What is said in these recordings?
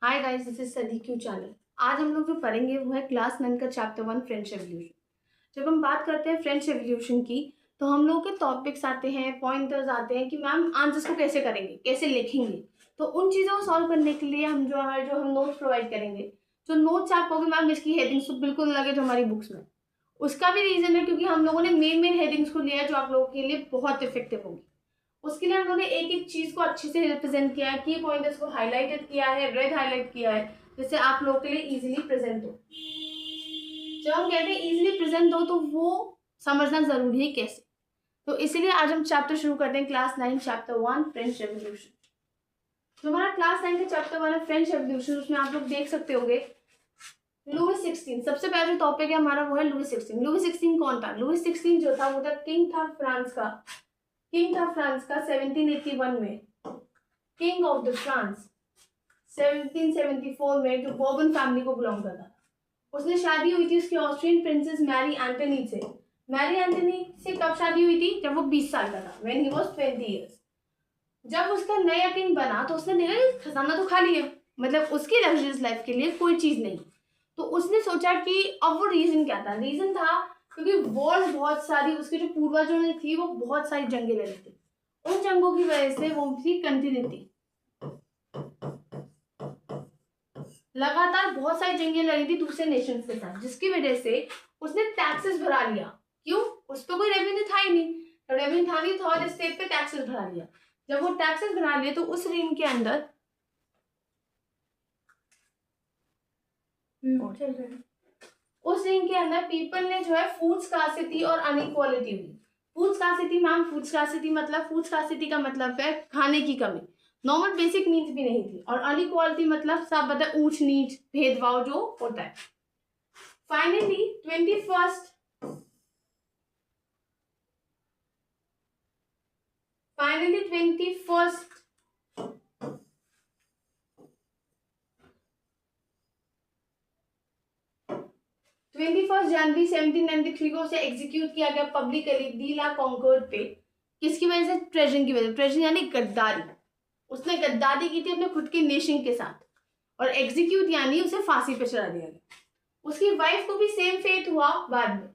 Hi guys, this is सदी Q channel. आज हम लोग जो पढ़ेंगे वो है क्लास 9 का चैप्टर 1 फ्रेंच रेवोल्यूशन। जब हम बात करते हैं फ्रेंच रेवोल्यूशन की तो हम लोगों के टॉपिक्स आते हैं, पॉइंटर्स आते हैं कि मैम आंसर्स को कैसे करेंगे, कैसे लिखेंगे। तो उन चीज़ों को सॉल्व करने के लिए हम नोट्स प्रोवाइड करेंगे। जो नोट्स आप कहोगे मैम इसकी हेडिंग्स तो बिल्कुल लगे जो हमारी बुक्स में, उसका भी रीजन है क्योंकि हम लोगों ने मेन मेन हेडिंग्स को लिया है जो आप लोगों के लिए बहुत इफेक्टिव होगी। उसके लिए हम लोगों ने एक एक चीज को अच्छे से रिप्रेजेंट किया है, की पॉइंट्स को हाईलाइटेड किया है, रेड हाईलाइट किया है, जिससे आप लोगों के लिए इजीली प्रेजेंट हो। जब हम कहते हैं इजीली प्रेजेंट हो तो वो समझना जरूरी है कैसे। तो इसीलिए आज हम चैप्टर शुरू करते हैं क्लास 9 चैप्टर 1 फ्रेंच रेवोल्यूशन। जो हमारा क्लास 9 का चैप्टर 1 है फ्रेंच रेवोल्यूशन, उसमें आप लोग देख सकते होंगे लुई 16। सबसे पहला जो टॉपिक है हमारा वो है लुई 16। लुई 16 कौन था? लुई 16 जो था वो था किंग था फ्रांस का। किंग था फ्रांस का 1781 में, किंग ऑफ द फ्रांस 1774 में, जो बॉर्बन फैमिली को बिलोंग करता था। उसने शादी हुई थी उसकी ऑस्ट्रियन प्रिंसेस मैरी एंटनी से। मैरी एंटनी से कब शादी हुई थी? जब वो 20 साल का था, व्हेन ही वाज 20 इयर्स। जब उसका नया किंग बना तो उसने देखा खजाना तो खाली है, मतलब उसकी लग्जरियस लाइफ के लिए कोई चीज नहीं। तो उसने सोचा कि अब वो रीजन क्या था? रीजन था क्योंकि वॉर्स बहुत सारी उसके जो पूर्वजों ने थी वो बहुत सारी जंगें लड़ी थी। उन जंगों की वजह से वो थी कंटिन्यूटी, लगातार बहुत सारी जंगें लड़ी थी दूसरे नेशंस के साथ, जिसकी वजह से उसने टैक्सेस भरा लिया। क्यों? उस पर कोई रेवेन्यू था ही नहीं, रेवेन्यू था नहीं तो हर स्टेट पे टैक्सेस भरा लिया। जब वो टैक्सेस भरा लिए तो उस रेन के अंदर उस रेन के अंदर पीपल ने जो है फूड स्कार्सिटी और अनइक्वालिटी हुई। Food scarcity ma'am, food scarcity मतलब, फूड स्कार्सिटी का मतलब है खाने की कमी, नॉर्मल बेसिक नीड्स भी नहीं थी। और अनइक्वालिटी मतलब सब पता है, ऊंच नीच भेदभाव जो होता है। फाइनली 21st फाइनली 21st जनवरी 1793 को उसे एग्जीक्यूट किया गया पब्लिकली डी ला कॉन्कॉर्ड पे। किसकी वजह से? ट्रेजन की वजह से। ट्रेजन यानी गद्दारी। उसने गद्दारी की थी अपने खुद के नेशन के साथ, और एग्जीक्यूट यानी उसे फांसी पे चढ़ा दिया गया। उसकी वाइफ को भी सेम फेट हुआ बाद में।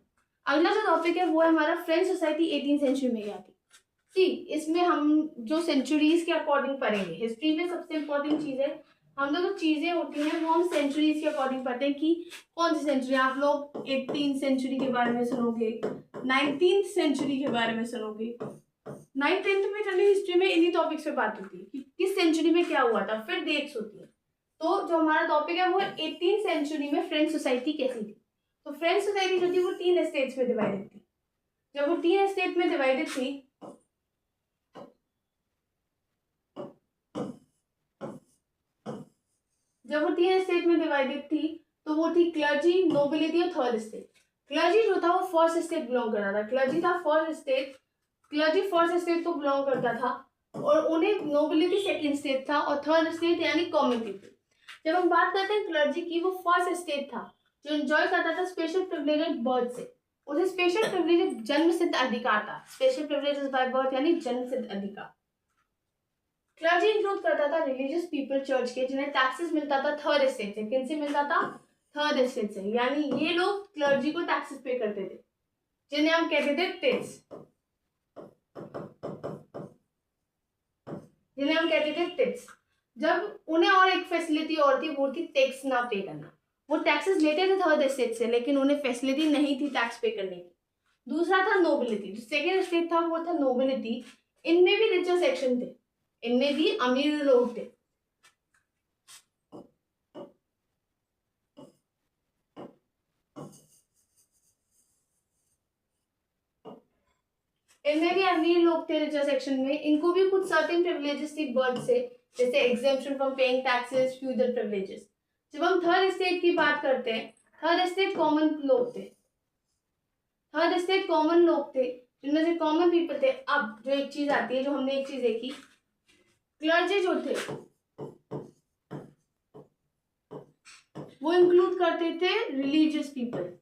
अगला जो टॉपिक है वो है हमारा फ्रेंच सोसाइटी 18th सेंचुरी में क्या थी। सी, इसमें हम जो सेंचुरीज के अकॉर्डिंग पढ़ेंगे। हिस्ट्री में सबसे इंपॉर्टेंट चीज है, हम लोग जो चीजें होती हैं वो हम सेंचुरीज के अकॉर्डिंग पढ़ते हैं कि कौन सी सेंचुरी। आप लोग 18th सेंचुरी के बारे में सुनोगे, 19th सेंचुरी के बारे में सुनोगे। 9th 10th में जनरली हिस्ट्री में इन्हीं टॉपिक्स पे बात होती है कि किस सेंचुरी में क्या हुआ था, फिर डेट्स होती है। तो जो हमारा टॉपिक है वो 18th सेंचुरी में फ्रेंच सोसाइटी कैसी थी। तो फ्रेंच सोसाइटी जो थी वो 3 स्टेट्स में डिवाइडेड थी। जब वो 3 स्टेट में डिवाइडेड थी, जब वो 3 स्टेट में डिवाइडेड थी तो वो थी क्लर्जी, नोबिलिटी और थर्ड स्टेट। क्लर्जी जो था वो फर्स्ट स्टेट बिलोंग करता था। क्लर्जी था first state, clergy first state को बिलोंग करता था, और उन्हें नोबिलिटी सेकंड स्टेट था, और थर्ड स्टेट यानी कॉमन पीपल। जब हम बात करते हैं क्लर्जी की, वो फर्स्ट स्टेट था जो एंजॉय करता था स्पेशल प्रिविलेज बर्थ से। उसे स्पेशल प्रिविलेज जन्म सिद्ध अधिकार था। स्पेशल प्रिविलेज बाय बर्थ यानी जन्म सिद्ध अधिकार। क्लर्जी इंक्लूड करता था रिलीजियस पीपल चर्च के, जिन्हें टैक्सेस मिलता था थर्ड स्टेट से। किन से मिलता था? थर्ड स्टेट से। यानी ये लोग क्लर्जी को टैक्सेस पे करते थे, जिन्हें हम कहते थे टेक्स, जिन्हें हम कहते थे टेक्स। जब उन्हें और एक फैसिलिटी और थी, वो थी टैक्स ना पे करना। वो टैक्सेस लेते थे थर्ड स्टेट से, लेकिन उन्हें फैसिलिटी नहीं थी टैक्स पे करने की। दूसरा था नोबिलिटी। जो सेकेंड स्टेट था वो था नोबिलिटी। इनमें भी रिचर सेक्शन थे, इनमें भी अमीर लोग थे। इनमें भी अमीर लोग थे रिचर सेक्शन में। इनको भी कुछ सर्टेन प्रिविलेजेस थी बर्थ से, जैसे exemption from paying taxes, feudal privileges. जब हम थर्ड स्टेट की बात करते हैं, थर्ड स्टेट कॉमन लोग थे। थर्ड स्टेट कॉमन लोग थे, जिनमें से कॉमन पीपल थे। अब जो एक चीज आती है, जो हमने एक चीज देखी, क्लर्जी जो थे वो इंक्लूड करते थे रिलीजियस पीपल,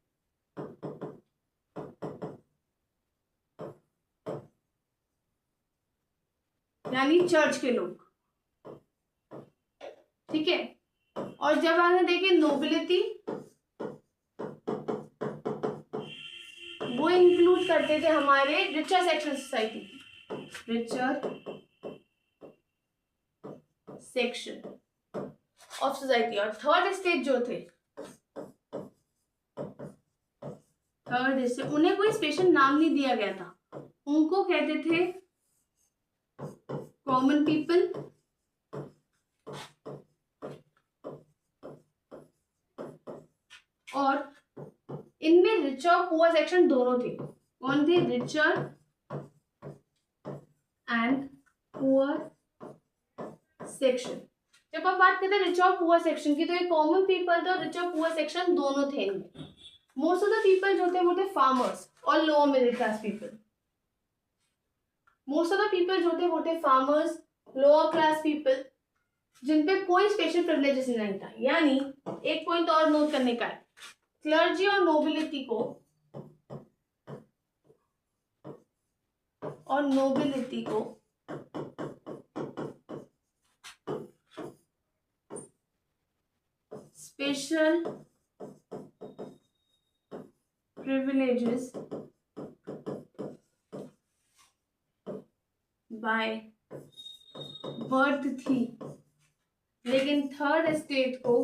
यानी चर्च के लोग। ठीक है, और जब आगे देखिए नोबिलिटी, वो इंक्लूड करते थे हमारे richer section society, richer section of society. और थर्ड स्टेट जो थे, थर्ड स्टेट, उन्हें कोई स्पेशल नाम नहीं दिया गया था, उनको कहते थे कॉमन पीपल और इनमें रिचर और पुअर सेक्शन दोनों थे। कौन थे? Richer and poor section. जब आप बात करते हैं रिच और पुअर सेक्शन की, तो ये कॉमन पीपल थे और रिच और पुअर सेक्शन दोनों थे इनमें। मोस्ट ऑफ द पीपल जो थे वो थे फार्मर्स और lower middle class people. Most of the people जो थे वो थे फार्मर्स, लोअर क्लास पीपल, जिन पे कोई स्पेशल प्रिविलेजेस नहीं था। यानी एक पॉइंट और नोट करने का है, क्लर्जी और नोबिलिटी को स्पेशल प्रिविलेजेस बाय बर्थ थी, लेकिन थर्ड स्टेट को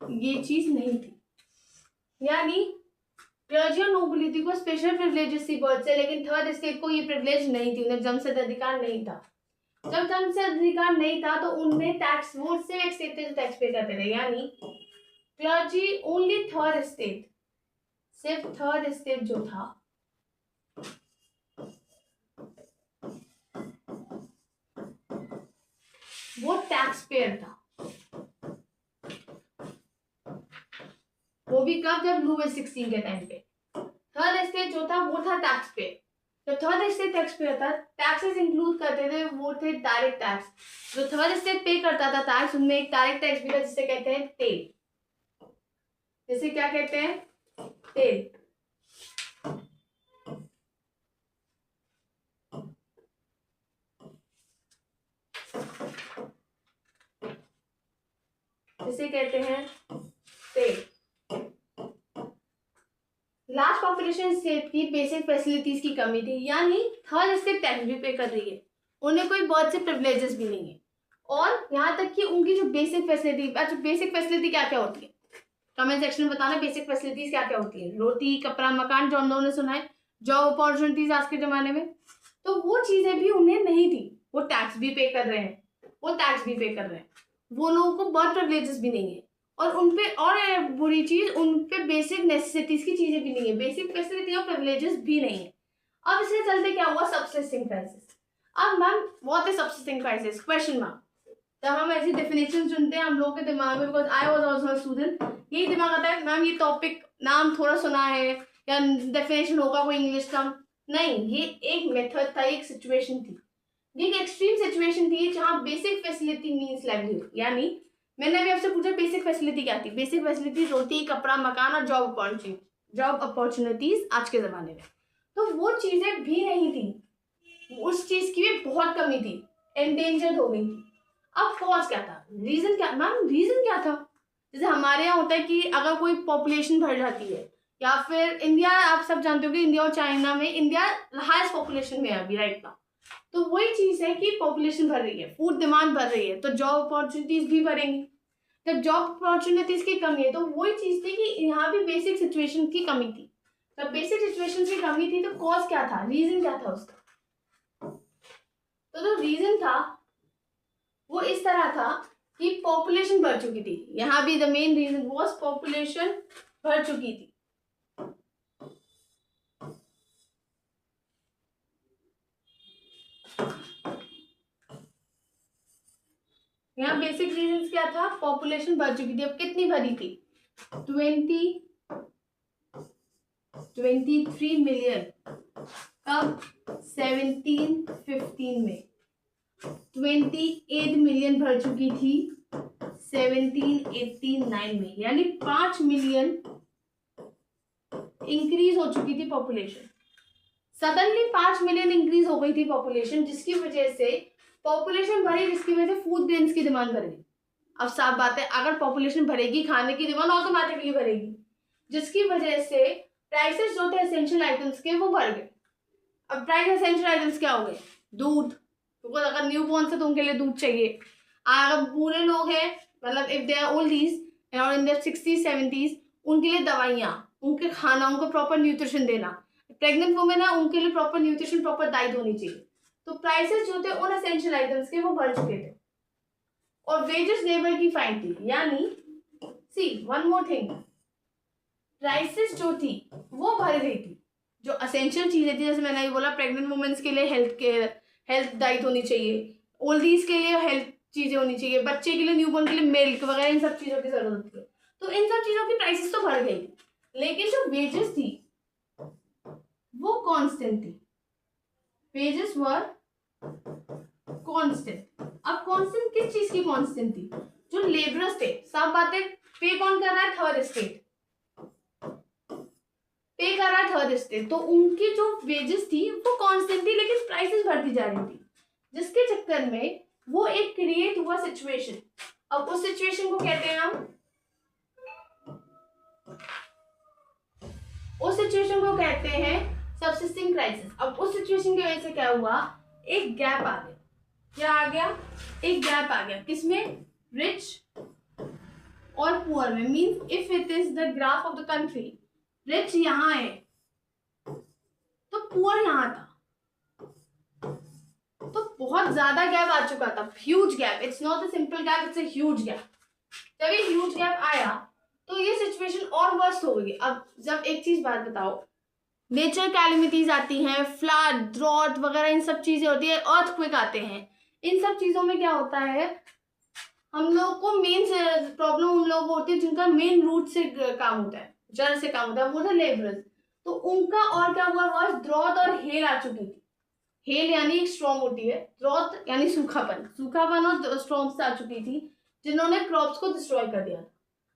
ये चीज नहीं थी। यानी क्लर्जी और नोबिलिटी को स्पेशल प्रिविलेजेस थी बर्थ से, लेकिन थर्ड स्टेट को ये प्रिविलेज नहीं थी, उन्हें जन्मसिद्ध अधिकार नहीं था। जब जन्मसिद्ध अधिकार नहीं था तो उनमें टैक्स, वो सिर्फ एक स्टेट थे जो टैक्स पे करते थे। यानी क्लर्जी ओनली थर्ड स्टेट, सिर्फ थर्ड स्टेट जो था वो टैक्स पेयर था। वो भी कब? जब लुईस 16 के टाइम पे। थर्ड स्टेट जो था वो था टैक्स पेयर। जो थर्ड स्टेट टैक्स पेयर था, टैक्सेस इंक्लूड करते थे, वो थे डायरेक्ट टैक्स। जो थर्ड स्टेट पे करता था टैक्स, उनमें एक डायरेक्ट टैक्स भी था जिसे कहते हैं टेल। जिसे क्या कहते हैं? टेल। जिसे कहते हैं टेल। लार्ज पॉपुलेशन स्टेट की बेसिक फैसिलिटीज की कमी थी, यानी थर्ड स्टेट टैक्स भी पे कर रही है, उन्हें कोई बर्थ से प्रिविलेजेस भी नहीं है। और यहाँ तक कि उनकी जो बेसिक फैसिलिटी, अच्छा बेसिक फैसिलिटी क्या क्या होती है कमेंट सेक्शन में बताना। बेसिक फैसिलिटीज क्या क्या होती है? रोटी, कपड़ा, मकान, जो हम लोगों ने सुना है, जॉब अपॉर्चुनिटीज आज के जमाने में, तो वो चीजें भी उन्हें नहीं थी। वो टैक्स भी पे कर रहे हैं, वो लोगों को बर्थ प्रिविलेजेस भी नहीं है। और उनपे और बुरी चीज, उनपे बेसिक नेसेसिटीज की चीजें भी नहीं है, बेसिक फैसिलिटी और प्रिविलेजेस भी नहीं है। अब इसके चलते क्या हुआ? Subsisting crisis. अब ma'am what is subsisting crisis? Question mark. जब हम ऐसी डेफिनेशन सुनते हैं हम लोगों के दिमाग में, because I was also a student, यही दिमाग आता है मैम ये टॉपिक नाम थोड़ा सुना है या डेफिनेशन होगा कोई इंग्लिश का। नहीं, ये एक मेथड था, एक सिचुएशन थी, ये एक एक्सट्रीम सिचुएशन थी जहां बेसिक फैसिलिटी मींस लाइवलीहुड। यानी मैंने अभी आपसे पूछा बेसिक फैसिलिटी क्या थी? बेसिक फैसिलिटी रोटी, कपड़ा, मकान और जॉब अपॉर्चुनिटीज आज के जमाने में। तो वो चीजें भी नहीं थी, उस चीज की भी बहुत कमी थी, एंडेंजर्ड हो गई थी। अब कॉज क्या था? रीजन क्या मैम? रीजन क्या था? जैसे हमारे यहाँ होता है कि अगर कोई पॉपुलेशन बढ़ जाती है, या फिर इंडिया, आप सब जानते हो कि इंडिया और चाइना में इंडिया हाईएस्ट पॉपुलेशन में है अभी राइट नाउ। तो वही चीज है कि पॉपुलेशन बढ़ रही है, फूड डिमांड बढ़ रही है, तो जॉब अपॉर्चुनिटीज भी बढ़ेंगी। जब जॉब अपॉर्चुनिटीज की कमी है, तो वही चीज थी कि यहाँ भी बेसिक सिचुएशन की कमी थी। जब बेसिक सिचुएशन की कमी थी तो कॉज क्या था? रीजन क्या था उसका? तो जो रीजन था वो इस तरह था कि पॉपुलेशन बढ़ चुकी थी। यहाँ भी the main reason was population बढ़ चुकी थी। यहाँ बेसिक रीजन क्या था? पॉपुलेशन बढ़ चुकी थी। अब कितनी भरी थी? 23 मिलियन। कब? 1715 में 28 मिलियन भर चुकी थी 1789 में, यानी 5 मिलियन इंक्रीज हो चुकी थी पॉपुलेशन। सडनली 5 मिलियन इंक्रीज हो गई थी पॉपुलेशन, जिसकी वजह से पॉपुलेशन बढ़ी जिसकी वजह से फूड ग्रेन्स की डिमांड बढ़ गई। अब साफ बात है, अगर पॉपुलेशन बढ़ेगी खाने की डिमांड ऑटोमेटिकली बढ़ेगी, जिसकी वजह से प्राइसेस जो थे एसेंशियल आइटम्स के वो बढ़ गए। अब प्राइस एसेंशियल आइटम्स क्या हो गए? दूध, बिकॉज अगर न्यू बॉर्न है तो उनके लिए दूध चाहिए। अगर बूढ़े लोग हैं, मतलब if they are old age और इन देयर 60s 70s, उनके लिए दवाइयाँ, उनके खाना, उनको प्रॉपर न्यूट्रिशन देना। प्रेग्नेंट वुमेन है, उनके लिए प्रॉपर न्यूट्रिशन, प्रॉपर डाइट होनी चाहिए। तो प्राइसेस जो थे उन एसेंशियल आइटम्स के वो बढ़ चुके थे और वेजेस लेबर की फाइन थी। यानी सी वन मोर थिंग, प्राइसेस जो थी वो बढ़ गई थी। जो असेंशियल चीजें थी, जैसे मैंने बोला प्रेग्नेंट वुमेन्स के लिए हेल्थ केयर, हेल्थ डाइट होनी चाहिए, ओल्डीज के लिए हेल्थ चीजें होनी चाहिए, बच्चे के लिए, न्यूबॉर्न के लिए मिल्क वगैरह, इन सब चीजों की जरूरत होती है। तो इन सब चीजों की प्राइसेस तो बढ़ गई, लेकिन जो वेजेस थी वो कांस्टेंट थी। वेजेस वर कांस्टेंट। अब कांस्टेंट किस चीज की कांस्टेंट थी? जो लेबरर्स थे, सब बातें पे कौन कर रहा है? थर्ड स्टेट पे कर रहा है, थर्ड स्टेट। तो उनकी जो वेजेस थी वो कांस्टेंट थी, लेकिन प्राइसेस बढ़ती जा रही थी, जिसके चक्कर में वो एक क्रिएट हुआ सिचुएशन। अब उस सिचुएशन को कहते हैं हम, उस सिचुएशन को कहते हैं सबसिस्टिंग क्राइसिस। अब उस सिचुएशन की वजह से क्या हुआ? एक गैप आ गया। क्या आ गया? एक गैप आ गया। किसमें? रिच और पुअर में। Means if it is the graph of the country, rich यहां है तो पुअर यहां था, तो बहुत ज्यादा गैप आ चुका था, huge gap. It's not a simple gap, it's a huge gap. जब ये ह्यूज गैप आया तो ये सिचुएशन और वर्स्ट हो गई। अब जब एक चीज बात बताओ, नेचर कैलेमिटीज आती हैं, फ्लड, ड्रॉट वगैरह, इन सब चीजें होती है, अर्थक्वेक आते हैं, इन सब चीजों में क्या होता है, हम लोग को मेन प्रॉब्लम उन लोगों को होती है जिनका मेन रूट से काम होता है, जड़ से काम होता है, वो थे लेबरर्स। तो उनका और क्या हुआ? वर्ष ड्रॉट और हेल आ चुकी थी। हेल यानी स्ट्रॉन्ग होती है, ड्रॉट यानी सूखापन, सूखापन और स्ट्रॉन्ग आ चुकी थी, जिन्होंने क्रॉप्स को डिस्ट्रॉय कर दिया।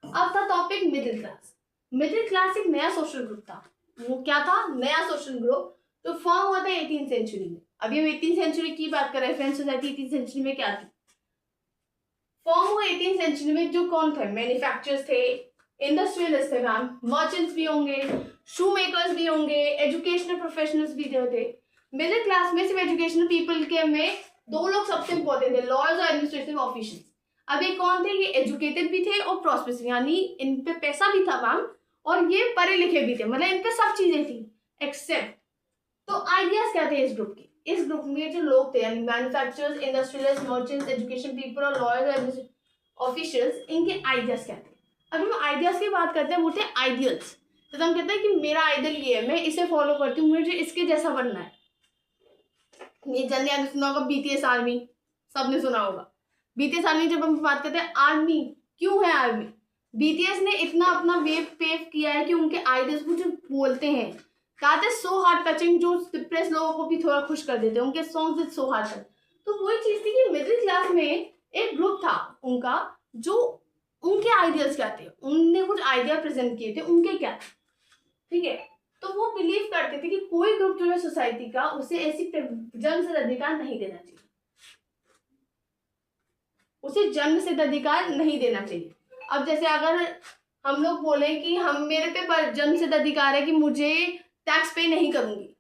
अब था topic middle class. Middle class एक नया सोशल ग्रुप था। वो क्या था? नया सोशल ग्रुप जो फॉर्म हुआ था 18th सेंचुरी में। अभी हम 18th सेंचुरी की बात कर रहे हैं। फ्रेंच सोसाइटी 18th सेंचुरी में क्या थी? फॉर्म हुआ 18th सेंचुरी में। जो कौन थे? मैन्युफैक्चरर्स थे, इंडस्ट्रियलिस्ट थे मैम, मर्चेंट्स भी होंगे, शू मेकर्स भी होंगे, एजुकेशनल प्रोफेशनल्स भी थे। मिडिल क्लास में सिर्फ एजुकेशनल पीपल के में दो लोग सबसे इंपॉर्टेंट थे, लॉयर्स और एडमिनिस्ट्रेटिव ऑफिशियल्स। अब ये कौन थे? ये एजुकेटेड भी थे और प्रॉस्पेरस, यानी इन पे पैसा भी था मैम, और ये पढ़े लिखे भी थे, मतलब इन पे सब चीजें थी एक्सेप्ट। तो आइडियाज क्या थे इस ग्रुप के? इस ग्रुप में जो लोग थे, यानी manufacturers, industrialist, merchants, education people और लॉयर्स और ऑफिशियल्स, इनके आइडियाज क्या थे? अभी हम आइडियाज की बात करते हैं, वो थे आइडियल्स। तो हम कहते हैं कि मेरा आइडियल ये है, मैं इसे फॉलो करती हूँ, मुझे इसके जैसा बनना है। ये जनरली आपने सुना होगा बीटीएस आर्मी, सबने सुना होगा बीटीएस आर्मी। जब हम बात करते हैं आर्मी, क्यों है आर्मी? बीटीएस ने इतना अपना वेव पेव किया है कि उनके आइडियाज वो जो बोलते हैं, कहते हैं सो हार्ट टचिंग, जो डिप्रेस लोगों को भी थोड़ा खुश कर देते हैं, उनके songs is so heart touch. तो वही चीज थी कि मिडिल क्लास में एक ग्रुप था उनका, जो उनके आइडियाज क्या थे, उनने कुछ आइडिया प्रेजेंट किए थे, उनके क्या थे, ठीक है। तो वो बिलीव करते थे कि कोई ग्रुप जो है सोसाइटी का, उसे ऐसी जन्म से अधिकार नहीं देना चाहिए, उसे जन्म से अधिकार नहीं देना चाहिए। अब जैसे अगर हम लोग बोले कि हम मेरे पे जन्म से अधिकार है कि मुझे टैक्स पे नहीं करूंगी,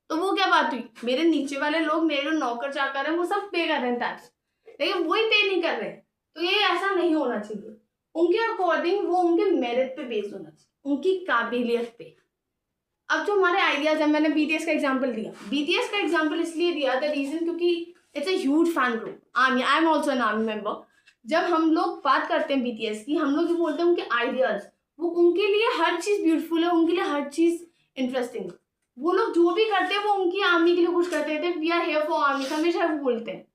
तो वो क्या बात हुई? मेरे नीचे वाले लोग, मेरे नौकर चाकर हैं, वो सब पे कर रहे हैं टैक्स, लेकिन वही पे नहीं कर रहे हैं। तो ये ऐसा नहीं होना चाहिए। उनके अकॉर्डिंग वो उनके मेरिट पे बेस्ड होना चाहिए, उनकी काबिलियत पे। अब जो हमारे आइडियाज है, मैंने बीटीएस का एग्जांपल दिया। बीटीएस का एग्जांपल इसलिए दिया द रीजन क्योंकि it's a huge fan group. Army, I am also an army member. जब हम लोग बात करते हैं बीटीएस की, हम लोग जो बोलते हैं उनके आइडियाज, वो उनके लिए हर चीज ब्यूटीफुल है, उनके लिए हर चीज इंटरेस्टिंग है। वो लोग जो भी करते हैं वो उनकी आर्मी के लिए कुछ करते थे, we are here for army, हमेशा वो बोलते हैं।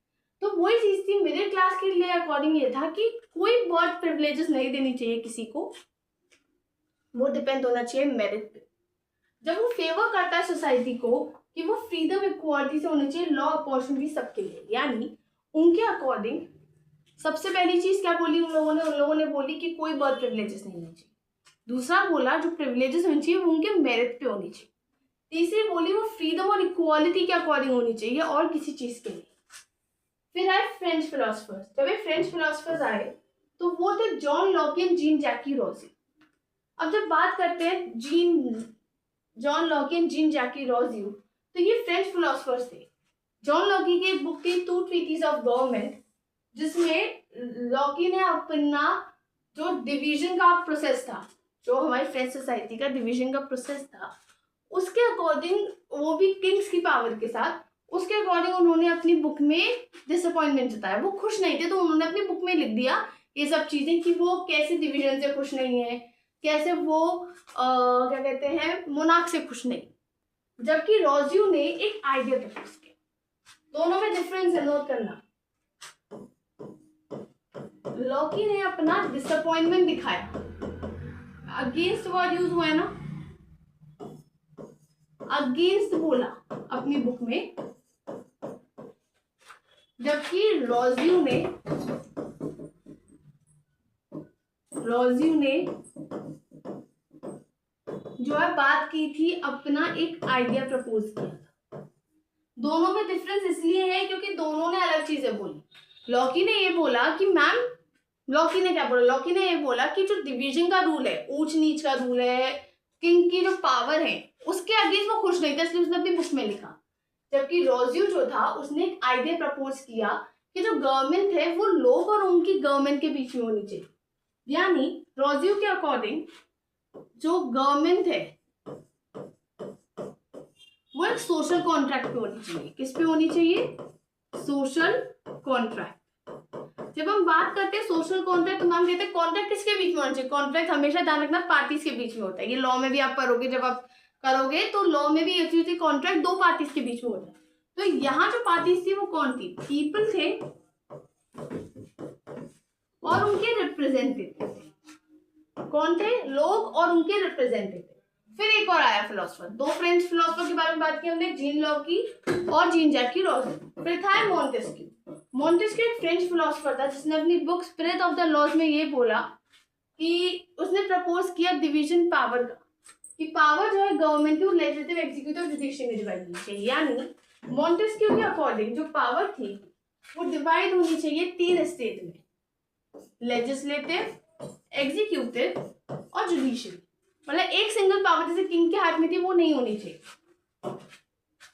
तो वही चीज थी मिडिल क्लास के लिए अकॉर्डिंग, ये था कि कोई बहुत प्रिविलेजेस नहीं देनी चाहिए किसी को, वो डिपेंड होना चाहिए मेरिट पे। जब वो फेवर करता है सोसाइटी को कि वो फ्रीडम इक्वालिटी से होनी चाहिए, लॉ अपॉर्चुनिटी सबके लिए, यानी उनके अकॉर्डिंग सबसे पहली चीज क्या बोली उन लोगों ने बोली कि कोई बर्थ प्रिविलेजेस नहीं होनी चाहिए। दूसरा बोला जो प्रिविलेजेस होनी चाहिए वो उनके मेरिट पे होनी चाहिए। तीसरी बोली वो फ्रीडम और इक्वालिटी के अकॉर्डिंग होनी चाहिए और किसी चीज के नहीं। फिर आए फ्रेंच फिलोसफर्स। जब ये फ्रेंच फिलोसफर्स आए तो वो थे John Locke and gene Jacques रोजी। अब जब बात करते हैं John Locke and gene Jacques रोजी, तो ये फ्रेंच फिलोसफर्स थे। जॉन लॉकी की एक बुक थी टू ट्रीटीज ऑफ गवर्नमेंट, जिसमें लॉकी ने अपना जो डिवीजन का प्रोसेस था, जो हमारी फ्रेंच सोसाइटी का डिवीजन का प्रोसेस था, उसके अकॉर्डिंग, वो भी किंग्स की पावर के साथ, उसके अकॉर्डिंग उन्होंने अपनी बुक में डिसअपॉइंटमेंट जताया। वो खुश नहीं थे तो उन्होंने अपनी बुक में लिख दिया ये सब चीजें कि वो कैसे डिवीजन से खुश नहीं है, कैसे वो क्या कहते हैं मोनार्क से खुश नहीं। जबकि रोजियो ने एक आइडिया प्रपोज किया। दोनों में डिफरेंस है, नोट करना। लॉकी ने अपना डिसअपॉइंटमेंट दिखाया, अगेंस्ट वर्ड यूज हुआ है ना, अगेंस्ट बोला अपनी बुक में। जबकि रोजियो ने जो है बात की थी, अपना एक आइडिया प्रपोज किया था। दोनों में डिफरेंस इसलिए है क्योंकि दोनों ने अलग चीजें बोली। लॉकी ने ये बोला कि मैम, लॉकी ने क्या बोला, लॉकी ने ये बोला कि जो डिवीजन का रूल है, ऊंच नीच का रूल है, किंग की जो पावर है, उसके अगेंस्ट वो खुश नहीं था, इसलिए उसने अपनी बुक में लिखा। जबकि रोजियो जो था, उसने एक आइडिया प्रपोज किया कि जो गवर्नमेंट है वो लोग और उनकी गवर्नमेंट के बीच में होनी चाहिए। यानी रोजियो के अकॉर्डिंग जो गवर्नमेंट है वो एक सोशल कॉन्ट्रैक्ट पे होनी चाहिए। किस पे होनी चाहिए? Social contract. जब हम बात करते हैं सोशल कॉन्ट्रैक्ट, तो हम कहते हैं कॉन्ट्रैक्ट किसके बीच में होना चाहिए? कॉन्ट्रैक्ट हमेशा ध्यान रखना पार्टीज के बीच में होता है। ये लॉ में भी आप पढ़ोगे, जब आप करोगे तो लॉ में भी ये चीज थी, कॉन्ट्रैक्ट दो पार्टीज के बीच में होता है। तो यहाँ जो पार्टीज थी वो कौन थी? पीपल थे और उनके रिप्रेजेंटेटिव थे। कौन थे? लोग और उनके रिप्रेजेंटेटिव। फिर एक और आया फिलोसफर, दो फ्रेंच फिलोसफर के बारे में बात की हमने, जीन लॉकी और जीन जैकी रोजी। फिर था मॉन्टेस्क्यू। मॉन्टेस्क्यू एक फ्रेंच फिलोसफर था जिसने अपनी book spirit of the laws में ये बोला कि उसने प्रपोज किया डिवीजन पावर का, कि पावर जो है गवर्नमेंट की वो लेजिस्लेटिव, एग्जीक्यूटिव, जुडिशियल में डिवाइड होनी चाहिए। यानी मॉन्टेस्क्यू के अकॉर्डिंग जो पावर थी वो डिवाइड होनी चाहिए तीन स्टेट में, लेजिस्लेटिव, एग्जीक्यूटिव और जुडिशियल। मतलब एक सिंगल पावर जैसे किंग के हाथ में थी वो नहीं होनी चाहिए।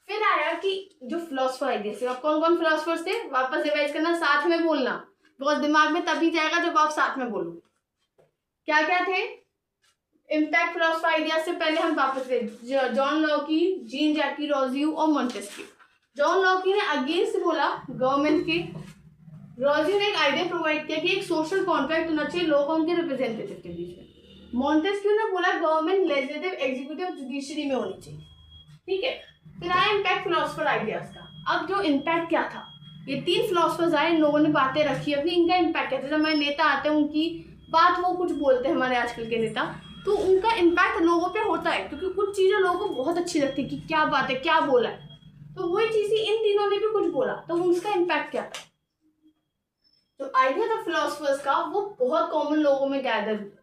फिर आया कि जो फिलोसफर आइडिया से, अब कौन कौन फिलोसफर्स थे वापस रिवाइज करना, साथ में बोलना, बिकॉज दिमाग में तभी जाएगा जब आप साथ में बोलोगे। क्या क्या थे? इम्पैक्ट फिलोसफर आइडिया से पहले हम वापस गए, जॉन लॉकी, जीन जैकी रोजियो और मॉन्टेस्क्यू। जॉन लॉकी ने अगेंस्ट बोला गवर्नमेंट के, रोजियो ने एक आइडिया प्रोवाइड किया कि एक सोशल कॉन्ट्रैक्ट होना चाहिए लोगों के रिप्रेजेंटेटिव के बीच में। मॉन्टेस्क्यू ने बोला गवर्नमेंट लेजिस्लेटिव, एग्जीक्यूटिव, जुडिशरी में होनी चाहिए। ठीक है। फिर आया इम्पैक्ट फिलोसफर आइडियाज का। अब जो इम्पैक्ट क्या था, ये तीन फिलोसफर्स आए, इन लोगों ने बातें रखी अपनी, इनका इम्पैक्ट क्या था। जब हमारे नेता आते हैं उनकी बात वो कुछ बोलते हैं, हमारे आजकल के नेता, तो उनका इम्पैक्ट लोगों पे होता है क्योंकि कुछ चीजें लोगों को बहुत अच्छी लगती है कि क्या बात है, क्या बोला है। तो वही चीज इन तीनों ने भी कुछ बोला, तो उसका इम्पैक्ट क्या था। तो आइडिया था फिलोसफर्स का वो बहुत कॉमन लोगों में गैदर हुआ।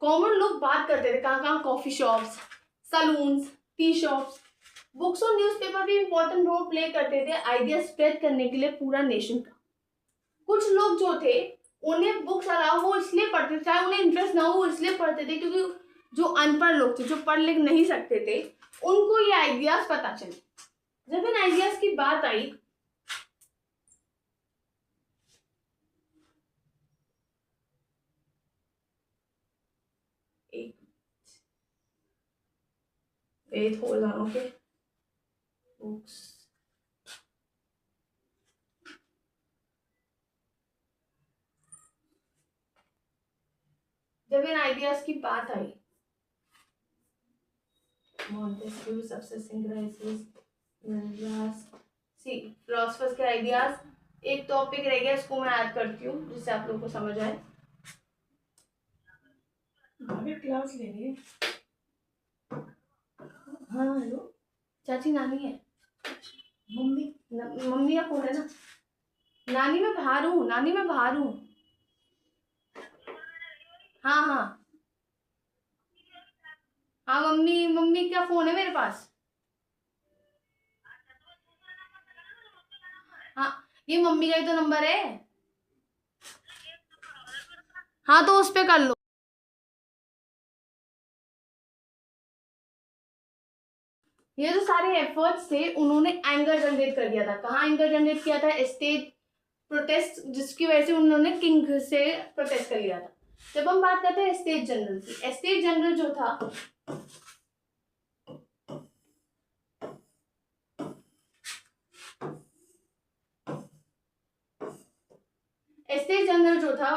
कॉमन लोग बात करते थे कहाँ कहाँ, coffee shops, salons, T shops. Books और न्यूज़पेपर भी इंपॉर्टेंट रोल प्ले करते थे आइडिया स्प्रेड करने के लिए पूरा नेशन का। कुछ लोग जो थे उन्हें बुक्स अलाउ वो इसलिए पढ़ते थे, चाहे उन्हें इंटरेस्ट ना हो वो इसलिए पढ़ते थे क्योंकि जो अनपढ़ लोग थे, जो पढ़ लिख नहीं सकते थे, उनको ये आइडियाज पता चले। जब इन आइडियाज की बात आई, wait, hold on, okay. Books. जब इन आइडियाज की बात आई, मॉन्टेस्क्यू, सक्सेसिंग क्राइसिस, सी फिलोसफर्स के आइडियाज। एक टॉपिक रह गया, इसको मैं ऐड करती हूँ जिससे आप लोगों को समझ आए। भाभी क्लास ले रही है। हाँ हेलो, चाची नानी है, मम्मी का फोन है ना। नानी मैं बाहर हूँ, नानी मैं बाहर हूँ। हाँ हाँ हाँ, मम्मी मम्मी का फोन है मेरे पास। हाँ, ये मम्मी का ही तो नंबर है। हाँ तो उस पे कर लो। ये जो सारे एफर्ट्स थे उन्होंने एंगर जनरेट कर दिया था। कहाँ एंगर जनरेट किया था? स्टेट प्रोटेस्ट, जिसकी वजह से उन्होंने किंग से प्रोटेस्ट कर लिया था। जब हम बात करते हैं स्टेट जनरल की, स्टेट जनरल जो था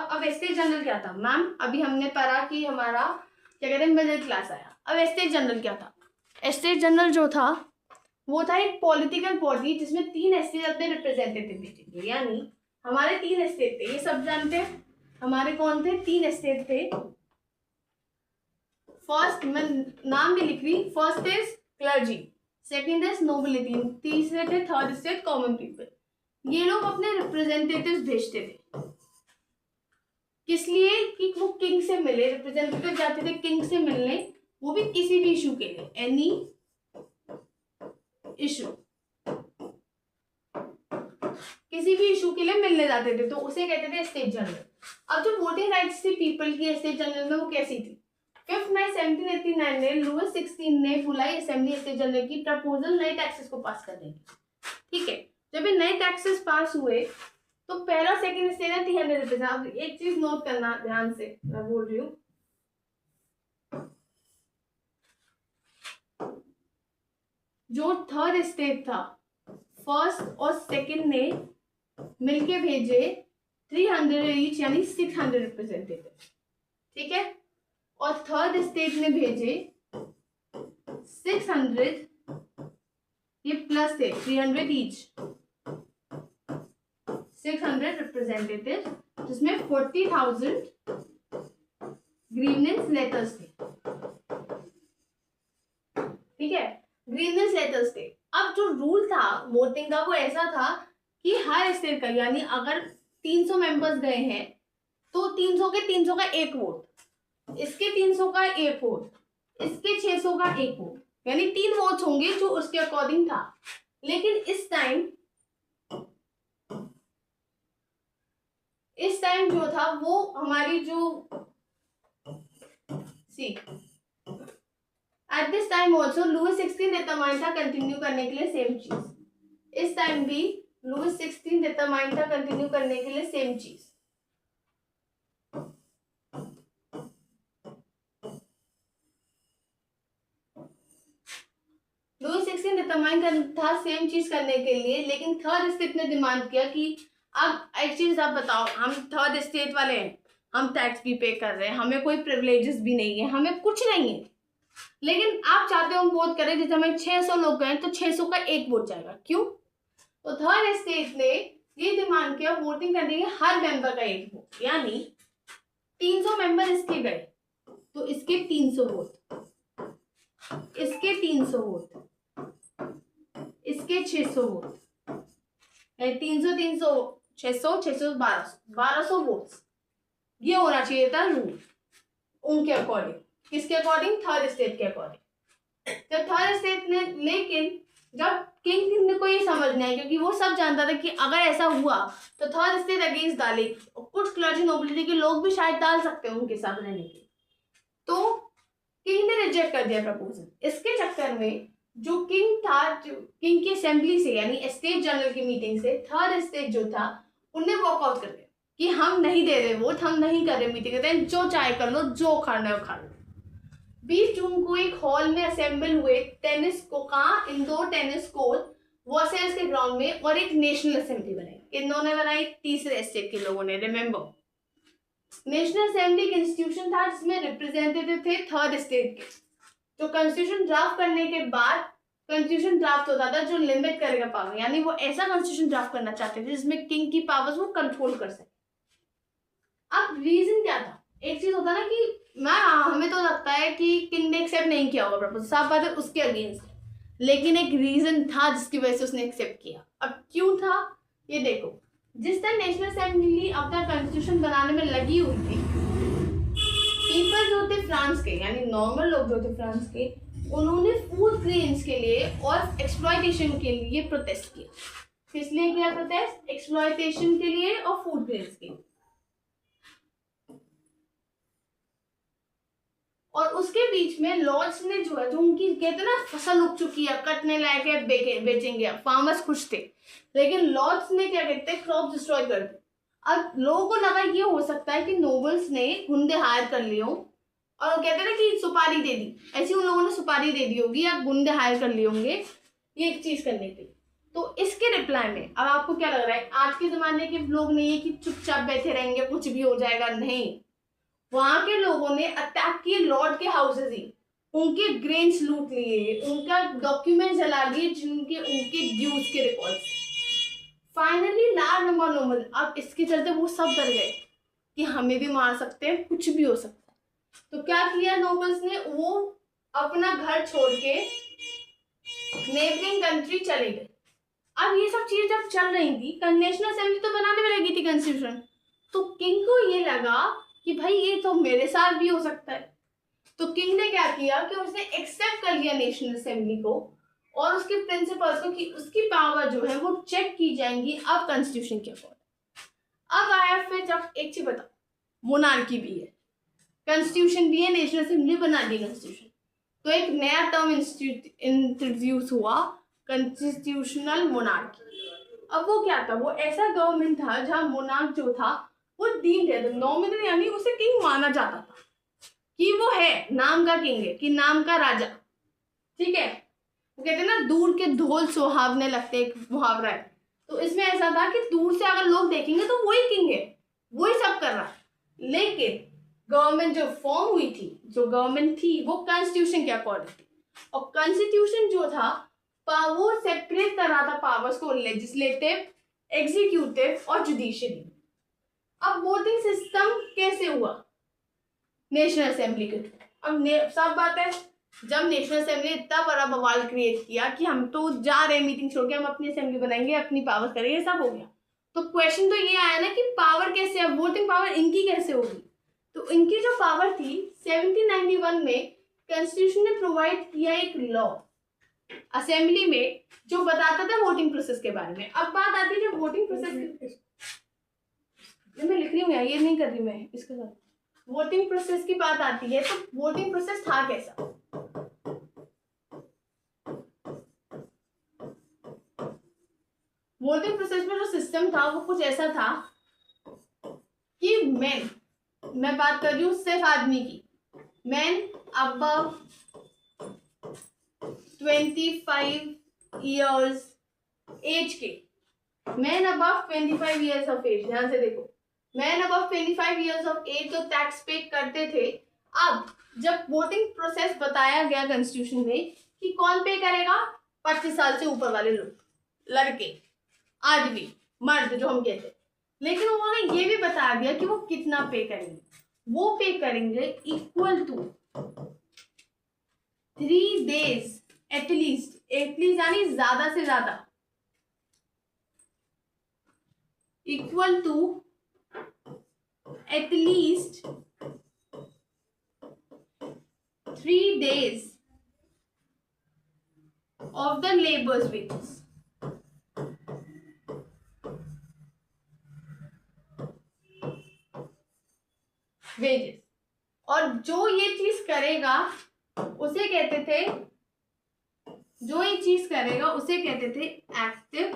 अब स्टेट जनरल क्या था मैम? अभी हमने पढ़ा कि हमारा क्या कहते हैं मिडिल क्लास आया। अब स्टेट जनरल क्या था? स्टेट जनरल जो था वो था एक पॉलिटिकल बॉडी जिसमें 3 स्टेट अपने रिप्रेजेंटेटिव भेजेंगे। यानी हमारे 3 स्टेट थे, ये सब जानते हैं। हमारे कौन थे? 3 स्टेट थे। फर्स्ट, मैं नाम भी लिख रही, first is clergy, second is nobility, तीसरे थे थर्ड स्टेट कॉमन पीपल। ये लोग अपने रिप्रेजेंटेटिव्स भेजते थे। किस लिए? कि वो किंग से मिले। रिप्रेजेंटेटिव जाते थे किंग से मिलने, वो भी किसी भी इशू के लिए, एनी इशू, किसी भी इशू के लिए मिलने जाते थे, तो उसे कहते थे स्टेट जनरल। अब जो वोटिंग राइट्स थी पीपल की स्टेट जनरल में, वो कैसी थी? 5 मई 1789 में लुईस 16 ने बुलाई असेंबली स्टेट जनरल की प्रपोजल नए टैक्सेस को पास करने की। ठीक है, जब ये नए टैक्सेस पास हुए तो पहला सेकंड स्टेट है 300 रुपीज। अब एक चीज नोट करना ध्यान से, मैं बोल रही हूँ, जो थर्ड स्टेट था, फर्स्ट और सेकंड ने मिलके भेजे 300 ईच, यानी 600 रिप्रेजेंटेटिव। ठीक है, और थर्ड स्टेट ने भेजे 600, ये प्लस थे 300 ईच, 600 रिप्रेजेंटेटिव, जिसमें 40,000 ग्रीवेंस लेटर्स थे। ठीक है, ग्रीवेंस लेटर्स थे। अब जो रूल था वोटिंग का वो ऐसा था कि हर स्टेट का, यानी अगर 300 मेंबर्स गए हैं तो 300 के 300 का एक वोट, इसके 300 का एक वोट, इसके 600 का एक वोट, यानी 3 वोट्स होंगे जो उसके अकॉर्डिंग था। लेकिन इस टाइम जो था वो हमारी जो at this time also Louis 16 determined था कंटिन्यू करने के लिए सेम चीज। इस टाइम भी लुईस 16 डिटरमाइंड था कंटिन्यू करने के लिए सेम चीज। लुईस 16 डिटरमाइंड था सेम चीज करने के लिए, लेकिन थर्ड स्टेट ने डिमांड किया कि अब एक चीज आप बताओ, हम थर्ड स्टेट वाले हैं, हम टैक्स भी पे कर रहे हैं, हमें कोई प्रिविलेजेस भी नहीं है, हमें कुछ नहीं है, लेकिन आप चाहते हो हम वोट करें। जैसे हमें 600 लोग गए तो 600 का एक वोट जाएगा। क्यों? तो थर्ड स्टेट ने ये डिमांड किया वोटिंग करने के हर मेंबर का एक वोट, यानी 300 मेंबर इसके गए तो इसके 300 वोट, इसके 300 वोट, इसके 600 वोट, 300 300 600 600 1200 वोट्स। ये होना चाहिए था रूल उनके अकॉर्डिंग। किसके अकॉर्डिंग? थर्ड स्टेट के अकॉर्डिंग। जब थर्ड स्टेट ने, लेकिन जब किंग को ये समझ नहीं आया, क्योंकि वो सब जानता था कि अगर ऐसा हुआ तो थर्ड स्टेट अगेंस्ट डालेगी, कुछ क्लर्जी नोबिलिटी के लोग भी शायद डाल सकते हैं उनके साथ रहने के, तो किंग ने रिजेक्ट कर दिया प्रपोजल। इसके चक्कर में जो किंग था, किंग की असेंबली से, यानी स्टेट जनरल की मीटिंग से, थर्ड स्टेट जो था उन्हें वॉकआउट कर दिया कि हम नहीं दे रहे वोट, हम नहीं कर रहे मीटिंग, कहते हैं जो चाहे कर लो, जो खाना है वो खा लो। 20 जून को एक हॉल में असेंबल हुए टेनिस को, कहाँ? इंडोर टेनिस कोर्ट वर्सेल्स के ग्राउंड में, और एक नेशनल असेंबली बनाई। किन्होंने बनाई? तीसरे स्टेट के लोगों ने। रिमेंबर, नेशनल असेंबली एक इंस्टीट्यूशन था जिसमें रिप्रेजेंटेटिव थे थर्ड स्टेट के, जो कॉन्स्टिट्यूशन ड्राफ्ट करने के बाद कॉन्स्टिट्यूशन ड्राफ्ट होता था जो लिमिट करेगा पावर, यानी वो ऐसा कॉन्स्टिट्यूशन ड्राफ्ट करना चाहते थे जिसमें किंग की पावर्स वो कंट्रोल कर सके। अब रीजन क्या था? एक चीज होता है ना कि हमें तो लगता है कि किंग ने एक्सेप्ट नहीं किया होगा प्रपोजल, साफ बात है उसके अगेंस्ट, लेकिन एक रीजन था जिसकी वजह से उसने एक्सेप्ट किया। अब क्यों था ये देखो, जिस तरह नेशनल असेंबली अपना कॉन्स्टिट्यूशन बनाने में लगी हुई थी, पीपल जो थे फ्रांस के, यानी नॉर्मल लोग जो थे फ्रांस के, उन्होंने फूड ग्रेन्स के लिए और एक्सप्लॉयटेशन के लिए प्रोटेस्ट किया। किस लिए किया प्रोटेस्ट? एक्सप्लॉयटेशन के लिए और फूड ग्रेन्स के लिए। और उसके बीच में लॉर्ड्स ने जो है, जो उनकी कहते ना फसल उग चुकी है, कटने लायक है, बेचेंगे, फार्मर्स खुश थे, लेकिन लॉर्ड्स ने क्या कहते हैं, क्रॉप डिस्ट्रॉय कर दी। अब लोगों को लगा ये हो सकता है कि नोबल्स ने गुंडे हायर कर लिए हो, और वो कहते हैं ना कि सुपारी दे दी, ऐसी उन लोगों ने सुपारी दे दी होगी या गुंडे हायर कर लिए होंगे ये एक चीज करने के लिए। तो इसके रिप्लाई में अब आपको क्या लग रहा है, आज के जमाने के लोग नहीं है कि चुपचाप बैठे रहेंगे कुछ भी हो जाएगा, नहीं, वहां के लोगों ने अटैक किए लॉर्ड के हाउसेस ही, उनके ग्रेन्स लूट लिए, उनका डॉक्यूमेंट जला दिए जिनके उनके ड्यूज के records. Finally large number normal, अब इसके चलते वो सब डर गए कि हमें भी मार सकते हैं, कुछ भी हो सकता है। तो क्या किया नोबल्स ने, वो अपना घर छोड़ के नेबरिंग कंट्री चले गए। अब ये सब चीजें जब चल रही थी, नेशनल असेंबली तो बनाने में लगी थी कॉन्स्टिट्यूशन, तो किंग को ये लगा कि भाई ये तो मेरे साथ भी हो सकता है। तो किंग ने क्या किया कि उसने एक्सेप्ट कर लिया नेशनल असेंबली को और उसके प्रिंसिपल्स को कि उसकी पावर जो है वो चेक की जाएंगी अब कॉन्स्टिट्यूशन के अकॉर्डिंग। अब आया फिर जब एक चीज बताओ, मोनार्की भी है, कॉन्स्टिट्यूशन भी है, नेशनल असेंबली बना दी कॉन्स्टिट्यूशन, तो एक नया टर्म इंट्रोड्यूस हुआ, कॉन्स्टिट्यूशनल मोनार्की। अब वो क्या था, वो ऐसा गवर्नमेंट था जहां मोनार्क जो था वो डीम्ड है, नॉमिनल, यानी उसे किंग माना जाता था कि वो है, नाम का किंग है, कि नाम का राजा, ठीक है। वो कहते हैं ना दूर के ढोल सुहावने लगते, एक मुहावरा है, तो इसमें ऐसा था कि दूर से अगर लोग देखेंगे तो वही किंग है, वही सब कर रहा है। लेकिन गवर्नमेंट जो फॉर्म हुई थी, जो गवर्नमेंट थी वो कॉन्स्टिट्यूशन के अकॉर्डिंग थी, और कॉन्स्टिट्यूशन जो था वो सेपरेट कर रहा था पावर्स को, लेजिस्लेटिव, एग्जीक्यूटिव और जुडिशियरी। अब वोटिंग सिस्टम कैसे हुआ, नेशनल असेंबली के थ्रू। अब सब बात है, जब नेशनल असेंबली इतना बड़ा बवाल क्रिएट किया कि हम तो जा रहे हैं मीटिंग छोड़ के, हम अपनी असेंबली बनाएंगे, अपनी पावर करेंगे, सब हो गया, तो क्वेश्चन तो ये आया ना कि पावर कैसे, अब वोटिंग पावर इनकी कैसे होगी। तो इनकी जो पावर थी 1791 में कॉन्स्टिट्यूशन ने प्रोवाइड किया एक लॉ असेंबली में जो बताता था वोटिंग प्रोसेस के बारे में। अब बात आती है जब वोटिंग प्रोसेस, मैं लिख रही हूँ यार, ये नहीं कर रही मैं इसके साथ, वोटिंग प्रोसेस की बात आती है, तो वोटिंग प्रोसेस था कैसा। वोटिंग प्रोसेस में जो सिस्टम था वो कुछ ऐसा था कि मैं बात कर रही हूँ सिर्फ आदमी की, मैन अबव 25 years एज के, man above 25 years of age, ध्यान से देखो, man above 25 years of age जो टैक्स पे करते थे। अब जब वोटिंग प्रोसेस बताया गया कॉन्स्टिट्यूशन में कि कौन पे करेगा, 25 साल से ऊपर वाले लोग, लड़के, आदमी, मर्द जो हम कहते हैं, लेकिन उन्होंने ये भी बता दिया कि वो कितना पे करेंगे, वो पे करेंगे इक्वल टू 3 days एटलीस्ट यानी ज्यादा से ज्यादा, equal to at least 3 days of the labor's wages। और जो ये चीज करेगा उसे कहते थे, एक्टिव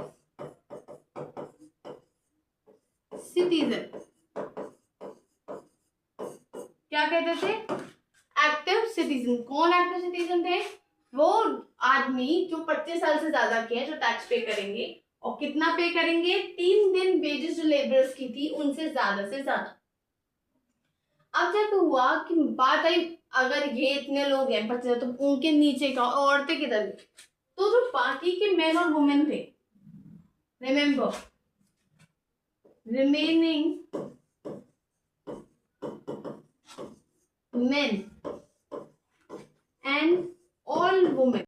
सिटीजन। क्या कहते थे, एक्टिव सिटीजन। कौन एक्टिव सिटीजन थे, वो आदमी जो 25 साल से ज्यादा के हैं, जो टैक्स पे करेंगे, और कितना पे करेंगे, 3 दिन वेजेस जो लेबरर्स की थी उनसे ज्यादा से ज्यादा। अब जब हुआ कि बात आई, अगर ये इतने लोग हैं 25, तो उनके नीचे का औरतें किधर, तो जो बाकी के मेन और वुमेन थे, remember remaining men and all women